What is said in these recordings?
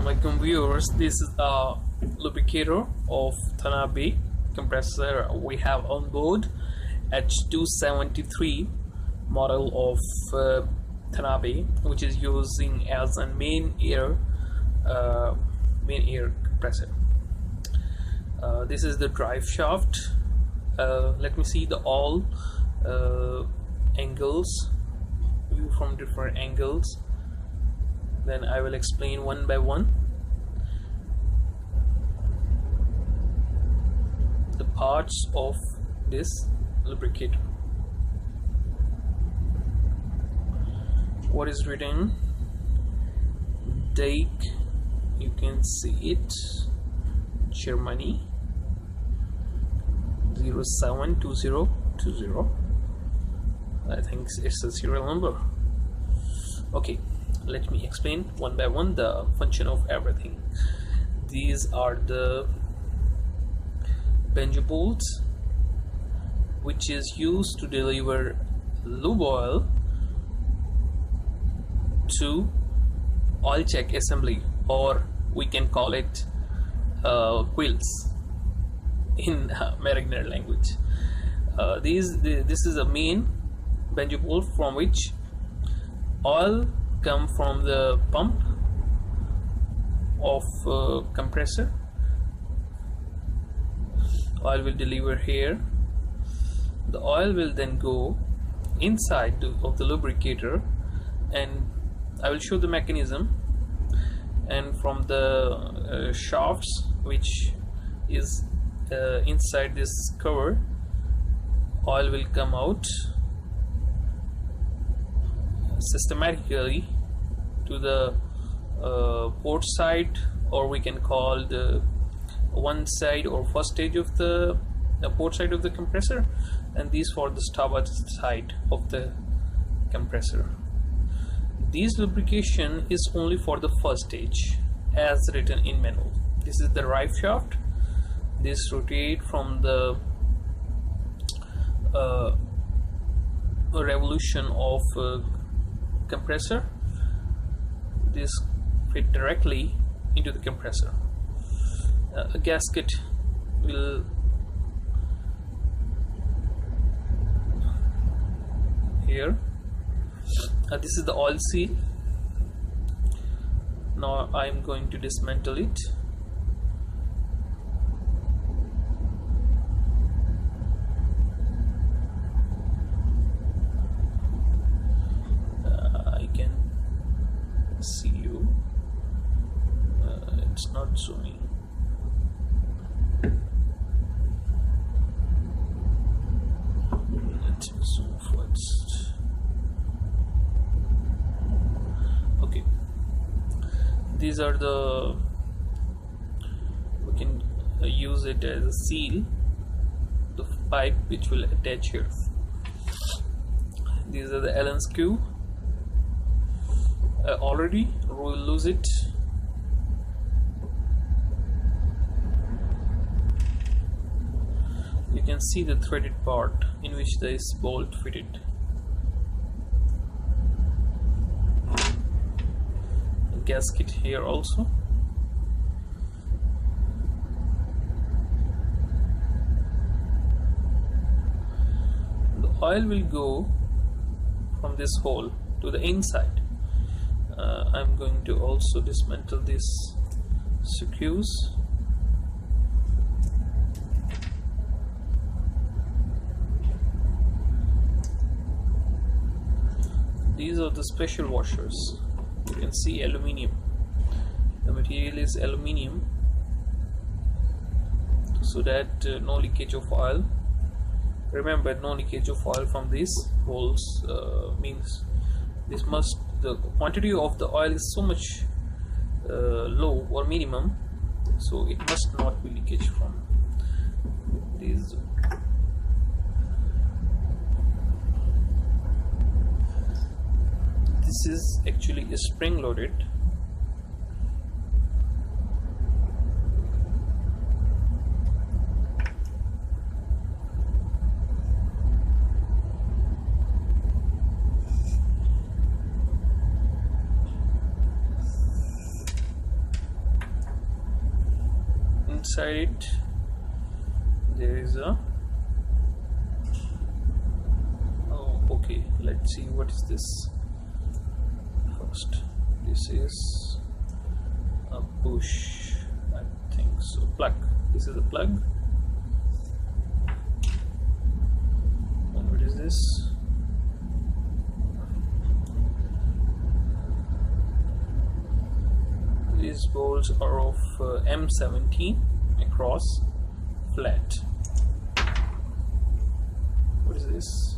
Assalamualaikum viewers, this is a lubricator of Tanabe compressor we have on board, H273 model of Tanabe, which is using as a main air compressor. This is the drive shaft. Let me see the all angles, view from different angles. Then I will explain one by one the parts of this lubricator. What is written? Dake, you can see it, Germany 072020. I think it's a serial number. Okay, let me explain one by one the function of everything. These are the bungee bolts, which is used to deliver lube oil to oil check assembly, or we can call it wheels in American language. This is a main bungee bolt from which oil come from the pump of compressor. Oil will deliver here. The oil will then go inside of the lubricator, and I will show the mechanism. And from the shafts, which is inside this cover, oil will come out systematically to the port side, or we can call the one side or first stage of the port side of the compressor, and these for the starboard side of the compressor. This lubrication is only for the first stage as written in manual. This is the drive shaft. This rotate from the revolution of compressor. This fit directly into the compressor. A gasket will here. This is the oil seal. Now I am going to dismantle it. See you. It's not zooming. Let's zoom first. Okay, these are the, we can use it as a seal, the pipe which will attach here. These are the Allen screw. Already we will lose it. You can see the threaded part in which this bolt fitted. A gasket here also. The oil will go from this hole to the inside. I'm going to also dismantle these screws. These are the special washers. You can see aluminium. The material is aluminium, so that no leakage of oil. Remember, no leakage of oil from these holes means this must, the quantity of the oil is so much low or minimum, so it must not be leakage from these. This is actually a spring loaded. inside it there is a okay, let's see what is this first. This is a push, I think so, plug. This is a plug. And what is this? These bolts are of M17 across, flat. What is this?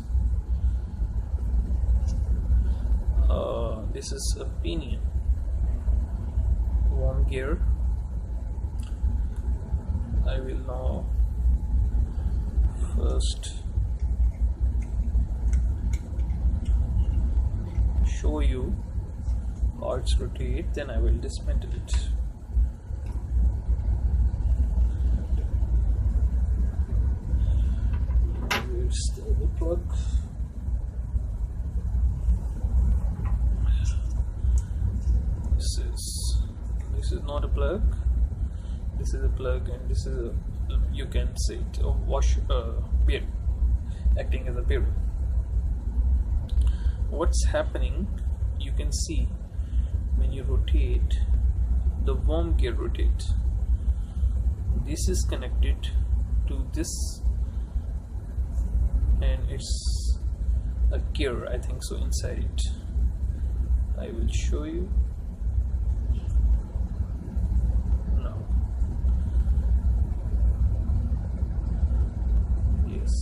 This is a pinion, worm gear. I will now first show you how it's rotate, then I will dismantle it. Here's the other plug. This is not a plug. This is a plug, and this is a, you can say it, a wash bearing, acting as a bearing. What's happening? You can see when you rotate, the worm gear rotates. This is connected to this, and it's a gear, I think so, inside it. I will show you. No. Yes.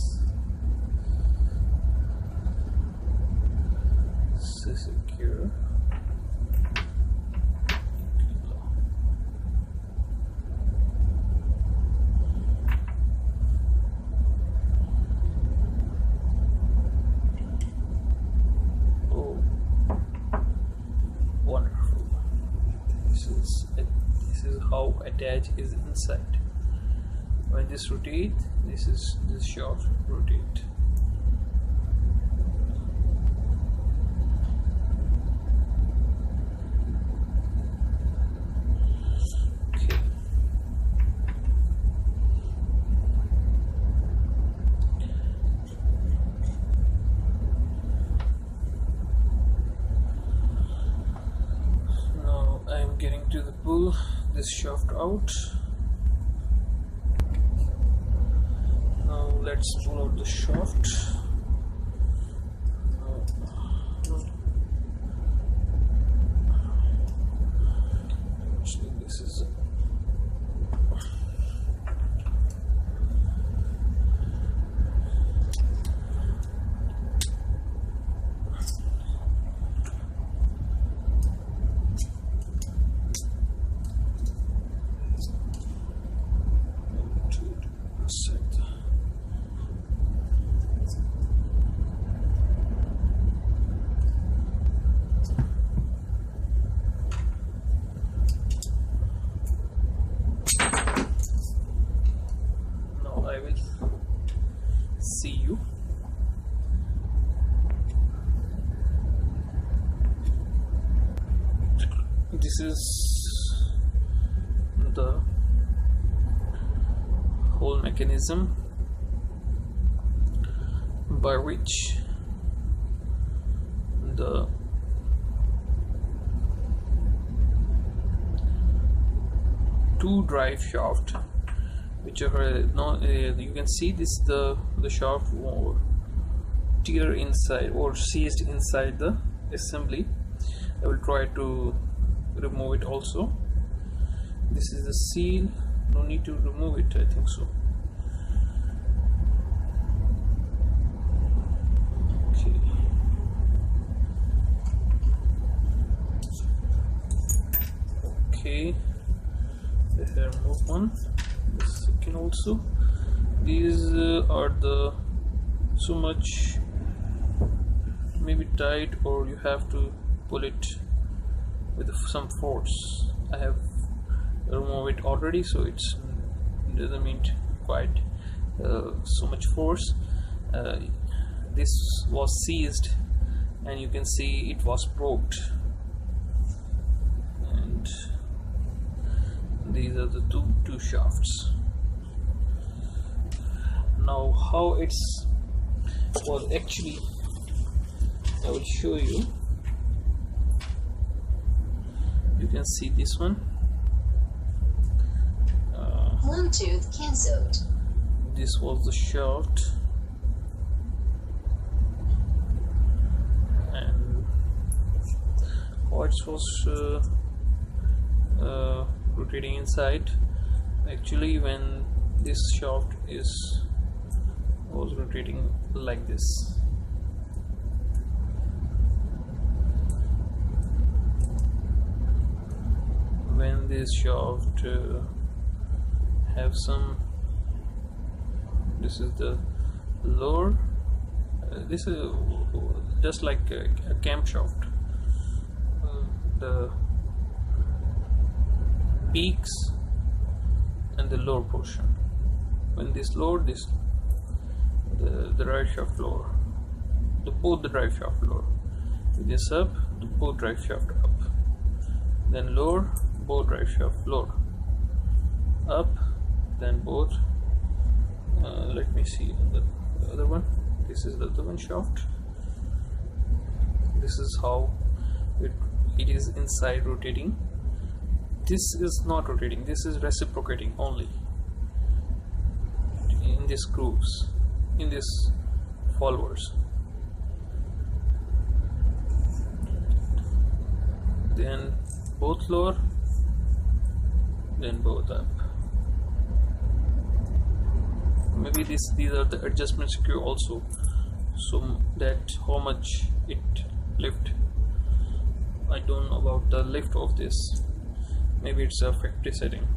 This is a gear. How attach is inside. When this rotate, this shaft rotate. Okay. Now I am getting to the pull this shaft out. Now let's pull out the shaft. Actually, this is see you. This is the whole mechanism by which the two drive shaft, which are you can see this the shaft or tear inside or seized inside the assembly. I will try to remove it also. This is the seal, no need to remove it, I think so. Okay. Okay, let me remove one. The second also. These are the so much maybe tight, or you have to pull it with some force. I have removed it already, so it doesn't mean quite so much force. This was seized, and you can see it was probed, and these are the two shafts. Now how it's was actually, I will show you. You can see this one. Bluetooth cancelled. This was the shaft, and how it was rotating inside. Actually, when this shaft was rotating like this. When this shaft have some, this is the lower, this is just like a camshaft. The peaks and the lower portion. When this lower, the drive shaft lower, both the drive shaft lower. With this up, both drive shaft up. Then lower, both drive shaft lower. Up, then both. Let me see the other one. This is the other one shaft. This is how it is inside rotating. This is not rotating, this is reciprocating only in these grooves, in these followers. Then both lower, then both up. Maybe these are the adjustment screw also, so that how much it lift. I don't know about the lift of this. Maybe it's a factory setting.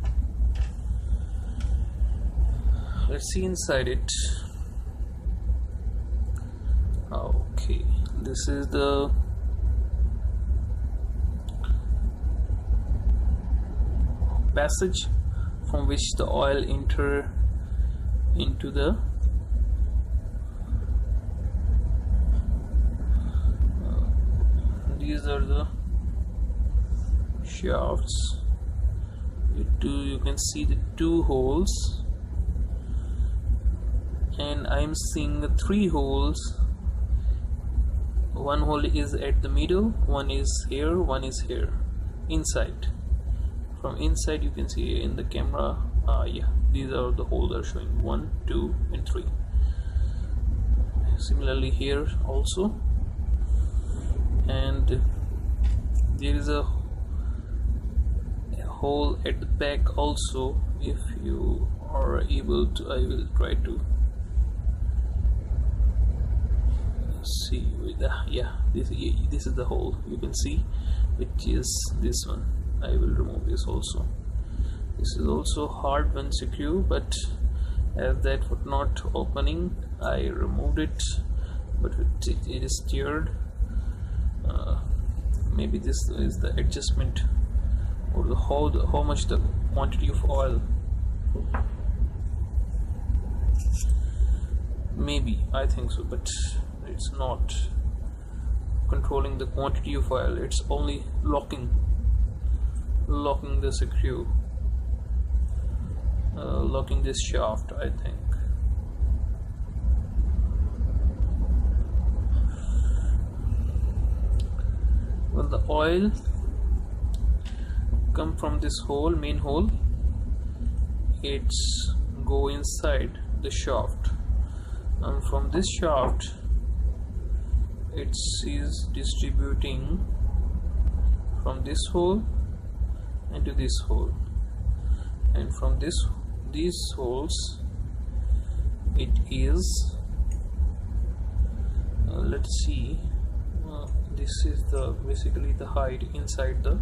Let's see inside it. Okay, this is the passage from which the oil enter into the these are the shafts. You can see the two holes, and I'm seeing the three holes. One hole is at the middle, one is here, one is here, inside. From inside you can see in the camera, yeah, these are the holes are showing 1, 2 and 3. Similarly here also, and there is a hole at the back also. If you are able to, I will try to see with the, yeah, this is the hole you can see, which is this one. I will remove this also. This is also hard when secure, but as that was not opening, I removed it, but it is steered. Maybe this is the adjustment, or how much the quantity of oil. Maybe, I think so, but it's not controlling the quantity of oil. It's only locking the screw, locking this shaft, I think. When the oil come from this hole, main hole, it's go inside the shaft, and from this shaft it is distributing from this hole into this hole, and from these holes it is let's see, this is the basically the height inside the